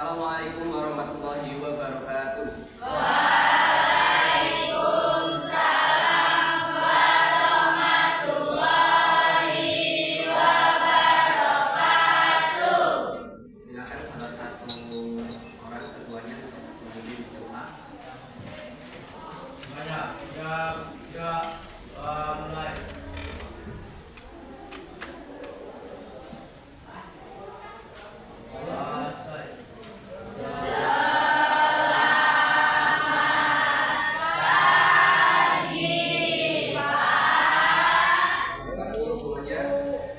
Assalamualaikum warahmatullahi wabarakatuh. Waalaikumsalam warahmatullahi wabarakatuh. Silakan salah satu orang ketuanya untuk memimpin doa. Mulai. Pagi semuanya,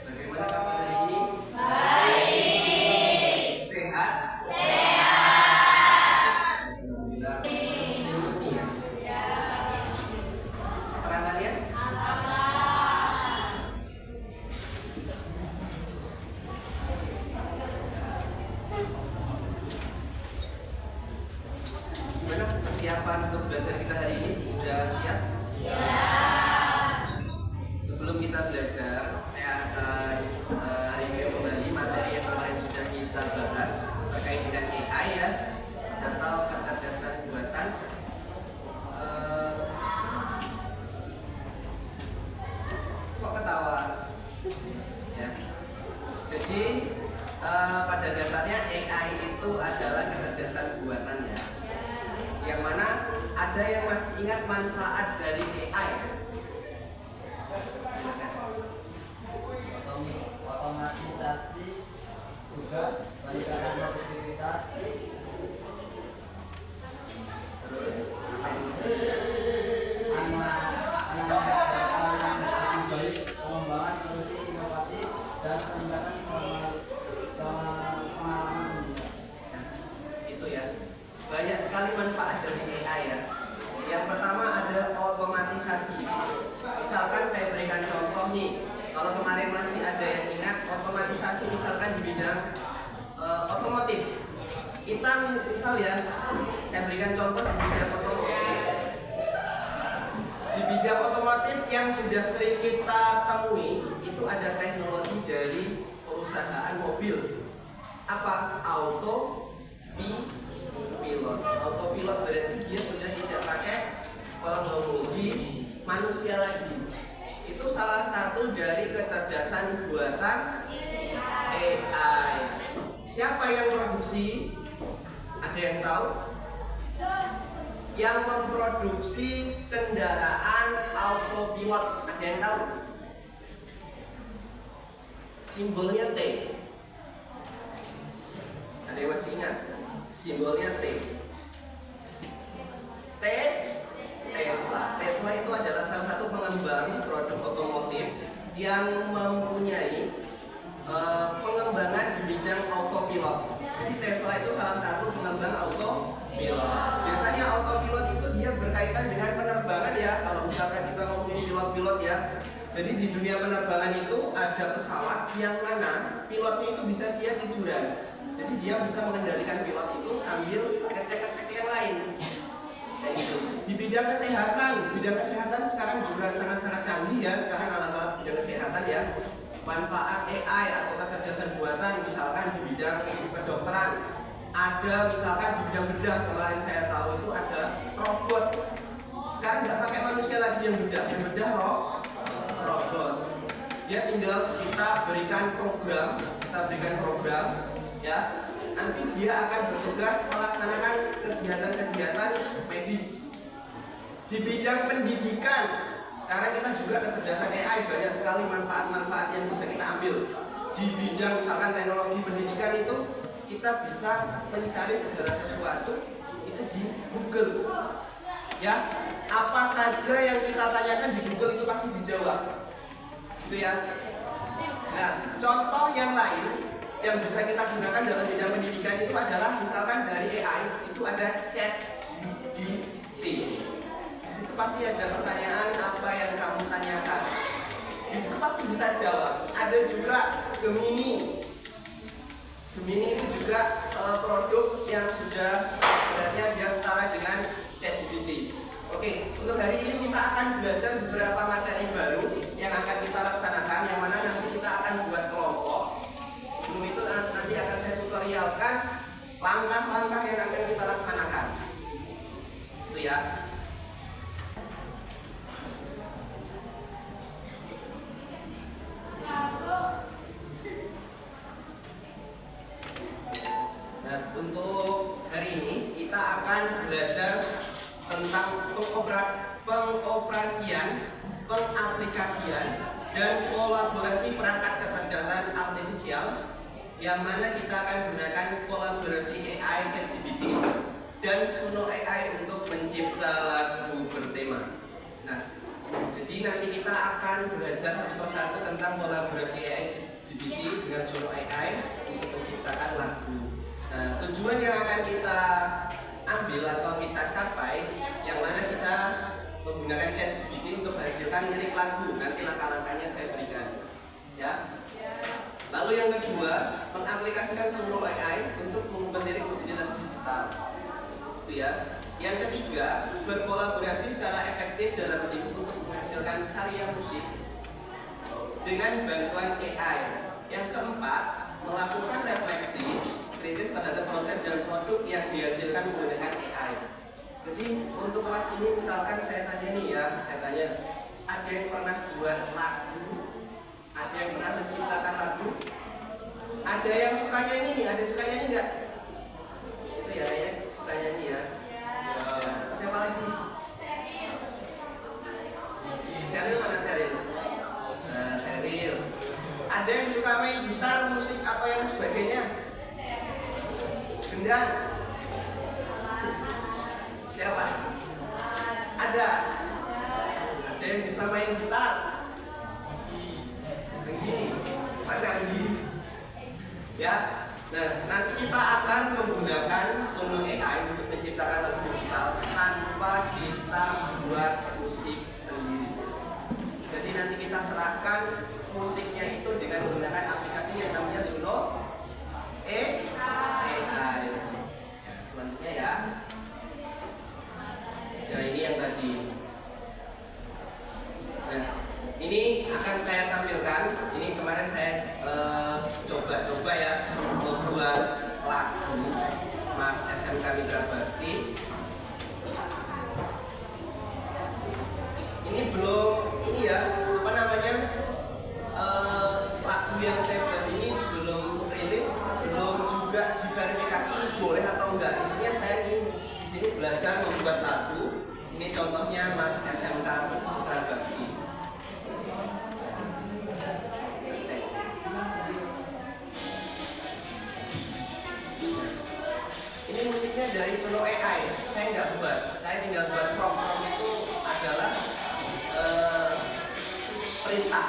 bagaimana kabar hari ini? Sehat? Alhamdulillah. Senyum ya. Keterangannya? Gimana persiapan untuk belajar kita hari ini? Sudah siap? Sebelum kita belajar, saya akan review kembali materi yang kemarin sudah kita bahas terkait dengan AI ya, atau kecerdasan buatan. Kok ketawa? Ya. Jadi pada dasarnya AI itu adalah kecerdasan buatan ya. Yang mana ada yang masih ingat manfaat dari AI? Otomatisasi tugas, peningkatan produktivitas, Terus penanganan data yang lebih baik, pengembangan solusi inovatif, dan peningkatan pengalaman. itu ya, banyak sekali manfaat dari AI ya. Yang pertama ada otomatisasi. Misalkan saya berikan contoh nih, kalau kemarin masih ada yang ingat otomatisasi misalkan di bidang otomotif. Kita misal ya, saya berikan contoh di bidang otomotif. Di bidang otomotif yang sudah sering kita temui itu ada teknologi dari perusahaan mobil. Apa? Autopilot. Autopilot berarti dia sudah tidak pakai pengemudi manusia lagi. Itu salah satu dari kecerdasan buatan AI. Siapa yang produksi? Ada yang tahu? Yang memproduksi kendaraan autopilot, ada yang tahu? Simbolnya T. Ada yang masih ingat? Simbolnya T. T. Tesla. Tesla itu adalah salah satu pengembang produk otomotif yang mempunyai pengembangan di bidang autopilot. Jadi Tesla itu salah satu pengembang autopilot. Biasanya autopilot itu dia berkaitan dengan penerbangan ya. Kalau misalkan kita ngomongin pilot-pilot ya. Jadi di dunia penerbangan itu ada pesawat yang mana pilotnya itu bisa dia tiduran. Jadi dia bisa mengendalikan pilot itu sambil ngecek-ngecek yang lain. Kayak gitu. Di bidang kesehatan sekarang juga sangat-sangat canggih ya. Sekarang alat-alat bidang kesehatan ya. Manfaat AI atau kecerdasan buatan misalkan di bidang kedokteran. Ada misalkan di bidang bedah, kemarin saya tahu itu ada robot. Sekarang nggak pakai manusia lagi yang bedah robot. Dia tinggal kita berikan program ya. Nanti dia akan bertugas melaksanakan kegiatan-kegiatan medis. Di bidang pendidikan, sekarang kita juga kecerdasan AI banyak sekali manfaat-manfaat yang bisa kita ambil. Di bidang misalkan teknologi pendidikan itu kita bisa mencari segala sesuatu itu di Google. Ya, apa saja yang kita tanyakan di Google itu pasti dijawab. Gitu ya. Nah, contoh yang lain yang bisa kita gunakan dalam bidang pendidikan itu adalah misalkan dari AI itu ada ChatGPT. Di situ pasti ada pertanyaan apa yang kamu tanyakan. Di situ pasti bisa jawab. Ada juga Gemini. Gemini itu juga produk yang sudah beratnya dia setara dengan ChatGPT. Oke, untuk hari ini kita akan belajar beberapa materi baru yang akan kita laksanakan, yang mana nanti kita akan buat kelompok. Sebelum itu nanti akan saya tutorialkan langkah ya. Nah, untuk hari ini kita akan belajar tentang pengoperasian, pengaplikasian, dan kolaborasi perangkat kecerdasan artifisial, yang mana kita akan gunakan kolaborasi AI ChatGPT dan Suno AI untuk mencipta lagu bertema. Nah, jadi nanti kita akan belajar satu persatu tentang kolaborasi AI ChatGPT dengan Suno AI untuk menciptakan lagu. Nah, tujuan yang akan kita ambil atau kita capai, yang mana kita menggunakan ChatGPT untuk menghasilkan lirik lagu. Nanti langkah-langkahnya saya berikan, ya. Lalu yang kedua, mengaplikasikan Suno AI untuk mengubah lirik menjadi lagu digital, itu ya. Yang ketiga, berkolaborasi secara efektif dalam tim untuk menghasilkan karya musik dengan bantuan AI. Yang keempat, melakukan refleksi kritis terhadap proses dan produk yang dihasilkan menggunakan AI. Jadi untuk kelas ini misalkan saya tanya nih ya, saya tanya, ada yang pernah buat lagu? Ada yang pernah menciptakan lagu? Ada yang suka nyanyi nih? Ada suka nyanyi nggak? Itu ya, kayaknya suka nyanyi ya. Ya. Siapa lagi? Seril mana Seril? Nah, Seril. Ada yang suka main gitar, musik atau yang sebagainya? Gendang? Siapa? Ada? Ada yang bisa main gitar? Begini, mana ini? Ya. Nah, nanti kita akan menggunakan Suno AI untuk menciptakan lagu digital tanpa kita buat musik sendiri. Jadi nanti kita serahkan musiknya itu dengan menggunakan aplikasi yang namanya Suno AI. Ya, selanjutnya ya. Nah, ini yang tadi. Nah, ini akan saya tampilkan. Ini kemarin saya coba-coba ya membuat lagu Mas SMK Mitra Bakti. Ini belum ini ya, apa namanya, lagu yang saya buat ini belum rilis, belum juga diverifikasi boleh atau enggak. Intinya saya ingin di sini belajar membuat lagu. Ini contohnya Mas SMK Mitra Bakti. Ini musiknya dari Suno AI. Saya nggak buat, saya tinggal buat prompt. Prompt itu adalah perintah.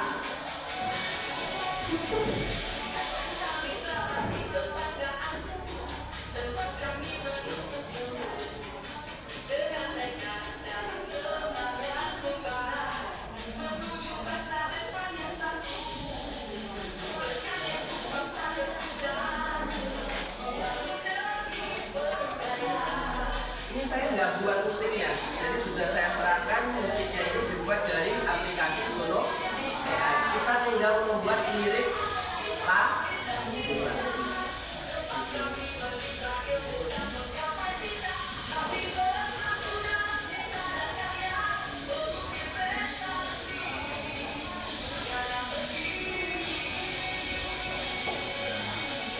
Ini saya nggak buat musiknya, jadi sudah saya serahkan musiknya ini dibuat dari aplikasi Suno AI. Kita tinggal membuat lirik lagu.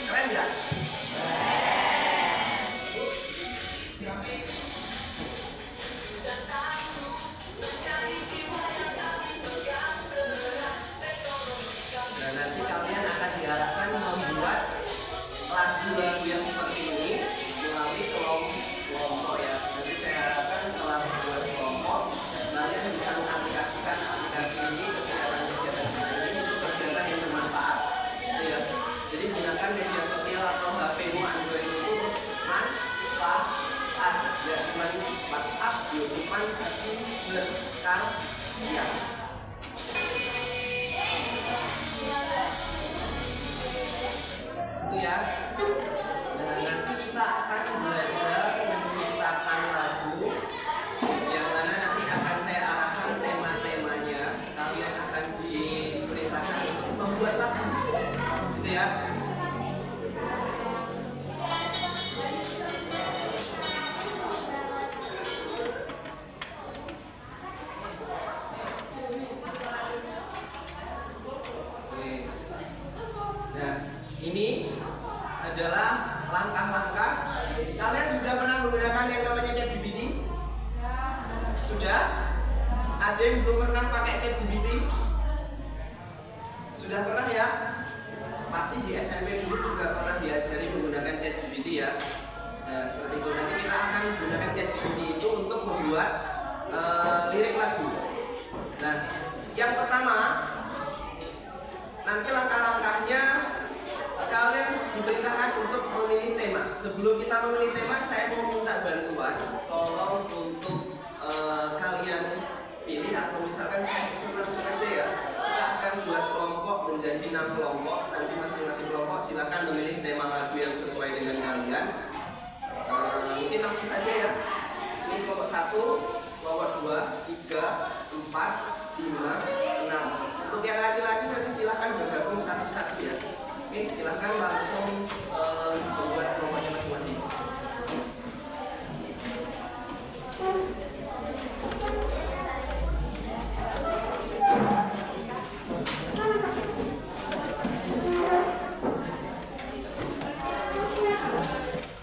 Keren nggak? Sudah? Ada yang belum pernah pakai ChatGPT? Sudah pernah ya? Pasti di SMP dulu juga pernah diajari menggunakan ChatGPT ya. Nah, seperti itu. Nanti kita akan menggunakan ChatGPT itu untuk membuat lirik lagu. Nah, yang pertama, nanti langkah-langkahnya kalian diperintahkan untuk memilih tema. Sebelum kita memilih tema, saya mau minta bantuan. Tolong untuk kalian pilih, atau misalkan saya susun langsung aja ya. Kita akan buat kelompok menjadi 6 kelompok. Nanti masing-masing kelompok silakan memilih tema lagu yang sesuai dengan kalian. Mungkin langsung saja ya. Ini kelompok 1, kelompok 2, 3, 4, 5, 6. Untuk yang laki-laki nanti silakan bergabung satu-satu ya. Oke, silakan langsung membuat kelompoknya masing-masing.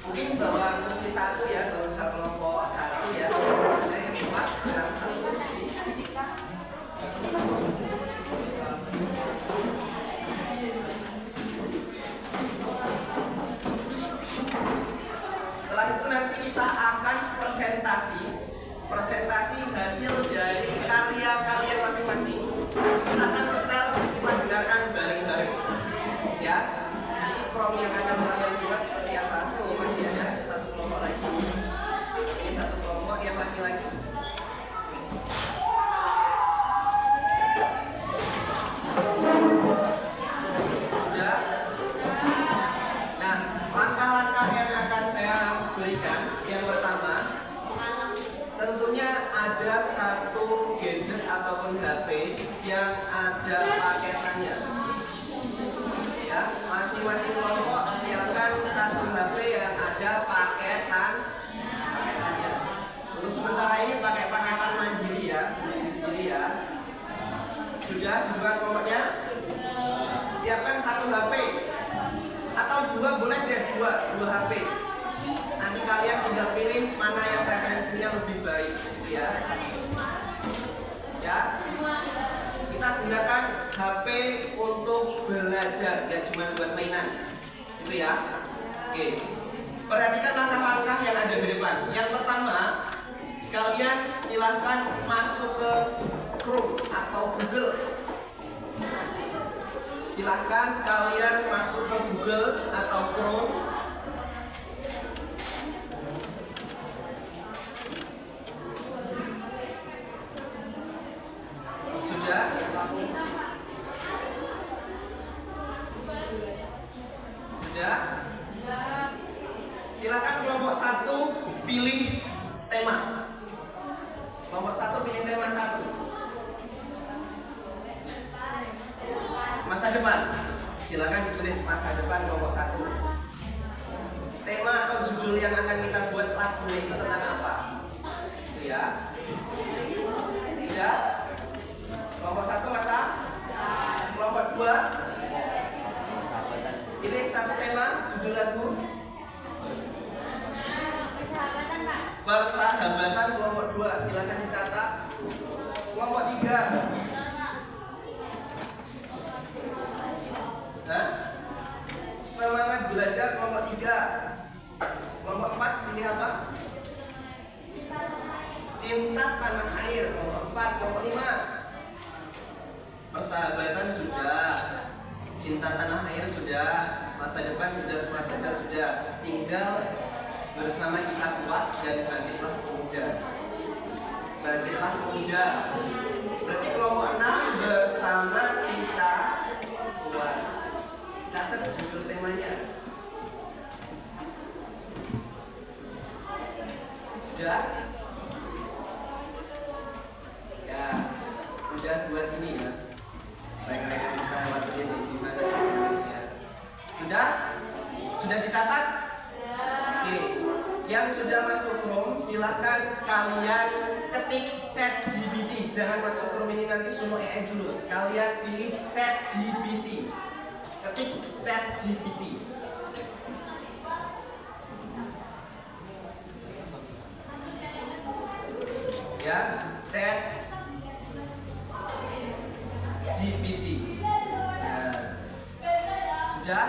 Mungkin bawa kursi 1 ya, kalau bisa kelompok 1 ya. Ada yang 4 dan 1 kursi. Setelah itu nanti kita akan presentasi hasil dari karya kalian masing-masing. Kita akan setel, kita dengarkan bareng-bareng ya. Ini prom yang akan kalian buat seperti apa? Ini masih ada satu kelompok lagi. Ini satu kelompok yang laki-laki. Sudah? Nah, langkah-langkah yang akan saya berikan, yang pertama, tentunya ada satu gadget ataupun HP yang ada paketannya. Ya, masing-masing kelompok siapkan satu HP yang ada paketannya. Untuk sementara ini pakai paketan mandiri ya, sendiri-sendiri ya. Sudah dibuat kelompoknya? Siapkan satu HP atau dua, boleh deh dua HP. Nanti kalian tinggal pilih mana yang referensinya lebih baik, ya. Ya. Kita gunakan HP untuk belajar, gak cuma buat mainan, itu ya. Oke. Perhatikan langkah-langkah yang ada di depan. Yang pertama, kalian silahkan masuk ke Chrome atau Google. Silahkan kalian masuk ke Google atau Chrome. Sudah? Sudah? Silakan kelompok 1 pilih tema. Kelompok 1 pilih tema 1. Masa depan. Silakan ditulis masa depan kelompok 1. Tema atau judul yang akan kita buat lagunya itu tentang apa? Itu ya. Sudah? Kelompok 1 masa? Kelompok 2 pilih satu tema, judul lagu. Persahabatan kelompok 2, silakan dicatat. Kelompok 3. Semangat belajar kelompok 3. Kelompok 4 pilih apa? Cinta tanah air kelompok 4. Kelompok 5. Persahabatan sudah, cinta tanah air sudah, masa depan sudah, semangat belajar sudah. Tinggal bersama kita kuat dan bangkitlah pemuda. Bangkitlah pemuda. Berarti kelompok 6 bersama kita kuat. Catat judul temanya. Sudah? Ya, udah buat ini ya. Rekan-rekan kita lakuin gimana ya. Sudah? Sudah dicatat? Oke. Yang sudah masuk Chrome silahkan kalian ketik ChatGPT. Jangan masuk Chrome ini, nanti semua AI dulu. Kalian pilih ChatGPT. Ketik ChatGPT. ya, Chat GPT. Sudah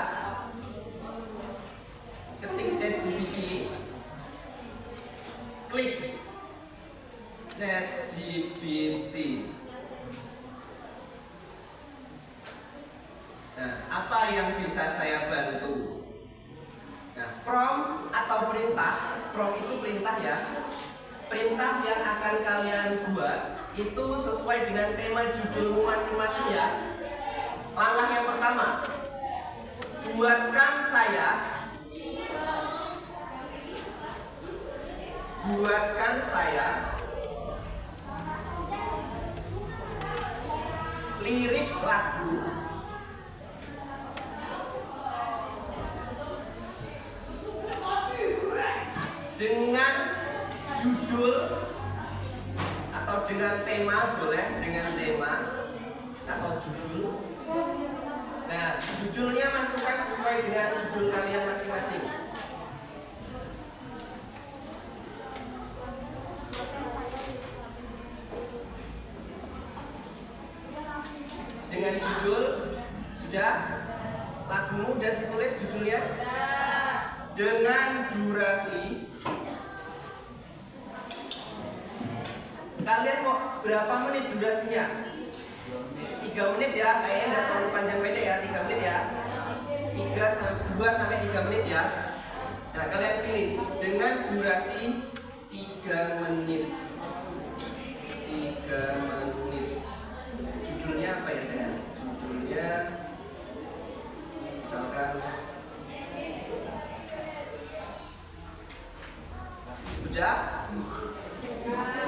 ketik Chat GPT, klik Chat GPT. Nah, apa yang bisa saya bantu? Nah, prompt atau perintah, prompt itu perintah ya. Perintah yang akan kalian buat itu sesuai dengan tema judulmu masing-masing ya. Langkah yang pertama, buatkan saya lirik lagu dengan judul atau dengan tema, boleh dengan tema atau judul. Nah, judulnya masukkan sesuai dengan judul kalian masing-masing. Dengan judul sudah, lagumu udah ditulis judulnya. Dengan durasi, kalian mau berapa menit durasinya? 3 menit ya, kayaknya nggak terlalu panjang pendek ya, 3 menit ya. 2-3 menit ya. Nah, kalian pilih dengan durasi 3 menit. 3 menit. Judulnya apa ya sayang? Judulnya misalkan sudah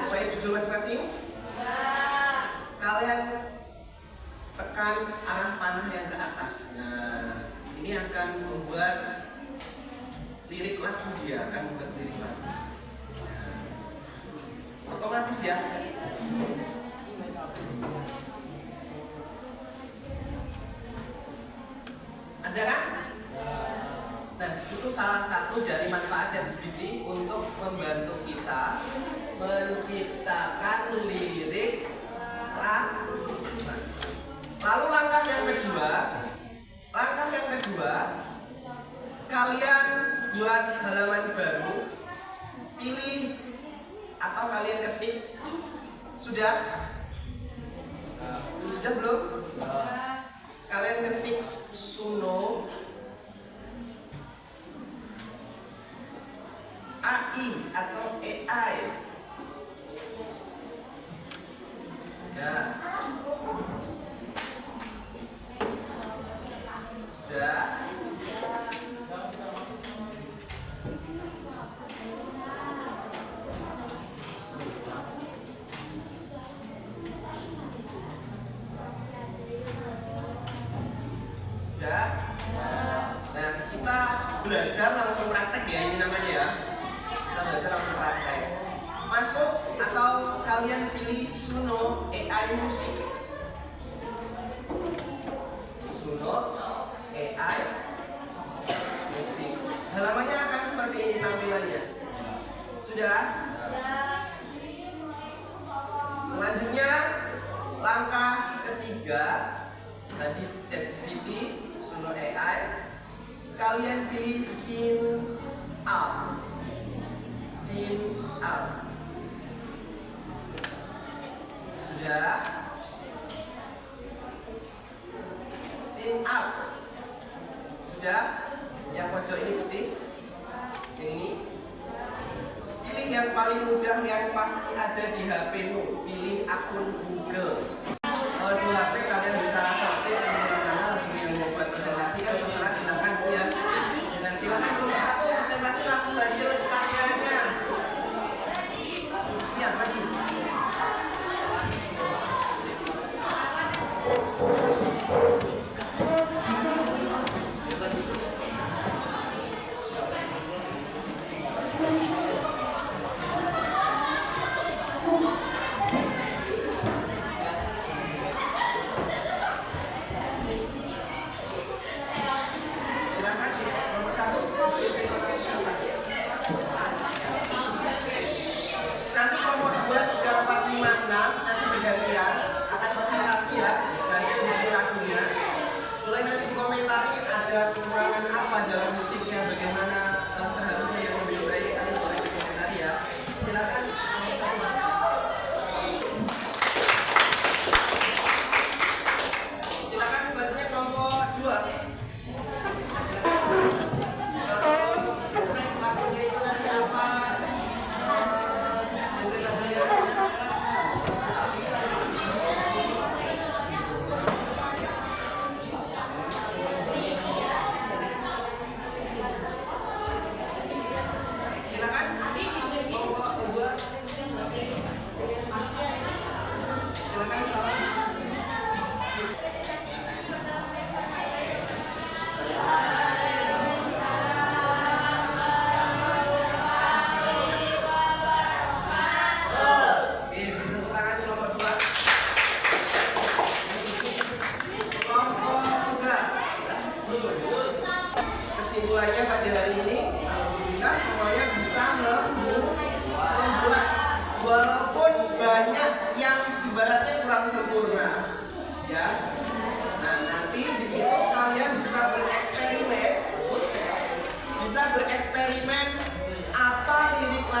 sesuai judul masing-masing. Kalian tekan arah panah yang ke atas. Nah, ini akan membuat lirik lagu, dia akan membuat lirik lagu. Nah, otomatis ya. Ada kan? Nah, itu salah satu dari manfaat ChatGPT untuk membantu kita menciptakan lirik lagu. Lalu langkah yang kedua, kalian buat halaman baru, pilih atau kalian ketik. Sudah belum? Kalian ketik Suno AI atau AI. Ya. Sudah. Sudah. Nah, kita belajar langsung praktek ya, ini namanya ya. Kita belajar langsung praktek. Masuk atau kalian pilih Suno AI Musik. Suno AI Musik. Halamannya akan seperti ini tampilannya. Sudah? Selanjutnya langkah ketiga, tadi ChatGPT, Suno AI, kalian pilih Sync Up. Sync Up. Sudah? Sync Up. Sudah? Yang pojok ini putih. Yang ini. Pilih yang paling mudah yang pasti ada di HP-mu. Pilih akun Google. Kalau di HP kalian bisa shortcut karena lagu yang mau buat presentasi kan terserah, silakan ya. Dan silakan nomor 1 presentasi lagu hasil karyanya. Ya, maju.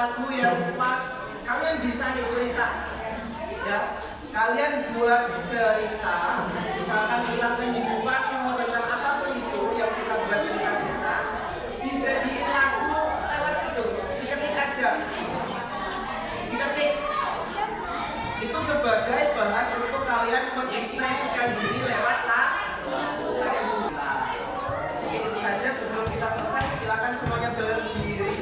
lagu yang pas. Kalian bisa nih cerita, ya. Kalian buat cerita, misalkan tentang kehidupanmu, tentang apapun itu yang kita buat cerita-cerita, dijadiin lagu lewat situ, diketik aja, diketik. Itu sebagai bahan untuk kalian mengekspresikan diri lewat lagu. Nah, mungkin itu saja. Sebelum kita selesai, silakan semuanya berdiri.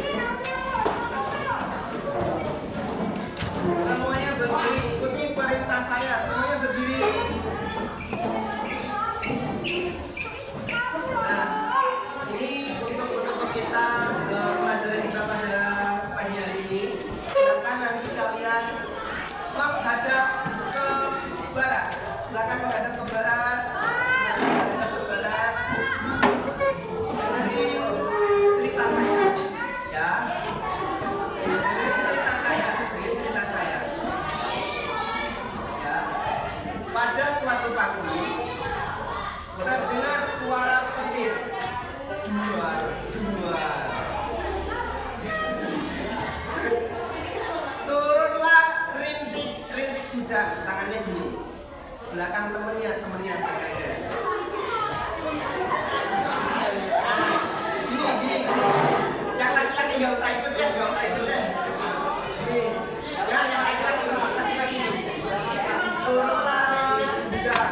Semuanya berdiri, ikuti perintah saya. Semuanya berdiri. Nah, ini untuk penutup kita, pelajaran kita pada pagi hari ini. Silakan nanti kalian menghadap ke barat. Silakan menghadap ke barat. Menghadap ke barat. Dengerin cerita saya, ya. Dengerin cerita saya, dengerin cerita saya. Ya. Pada suatu pagi terdengar suara petir. Duar, duar. Turunlah rintik hujan, tangannya gini. Belakang temennya tangannya. Gini. Yang laki-laki nggak usah ikut ya, nggak usah ikut deh. Nih, yang laki-laki sama laki-laki. Turunlah rintik hujan.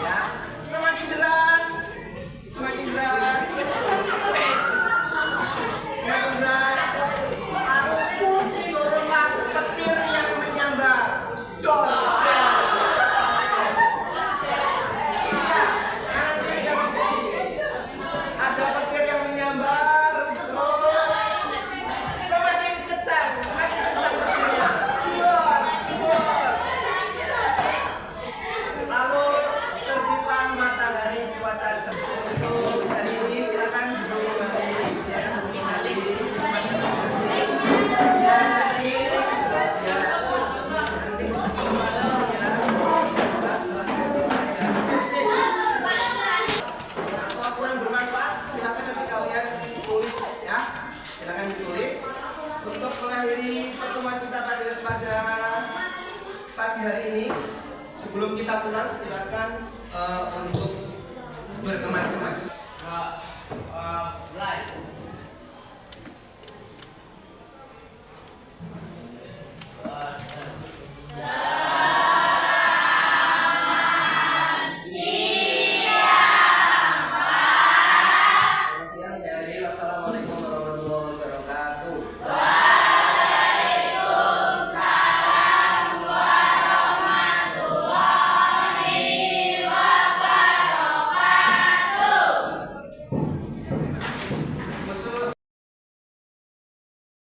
Ya, semakin deras, semakin deras. Semakin deras. Lalu turunlah petir yang menyambar. Dol. Ada petir yang menyambar, terus semakin kencang petirnya. Duar. Lalu terbitlah matahari, cuaca cerah. Untuk hari ini silakan duduk kembali, ya, kembali di tempat masing-masing. Ya, nanti khusus kepada ya. Atau kurang bermanfaat, silakan nanti kalian tulis, ya. Silakan ditulis. Untuk mengakhiri pertemuan kita pada pagi hari ini, sebelum kita pulang, silakan untuk berkemas-kemas.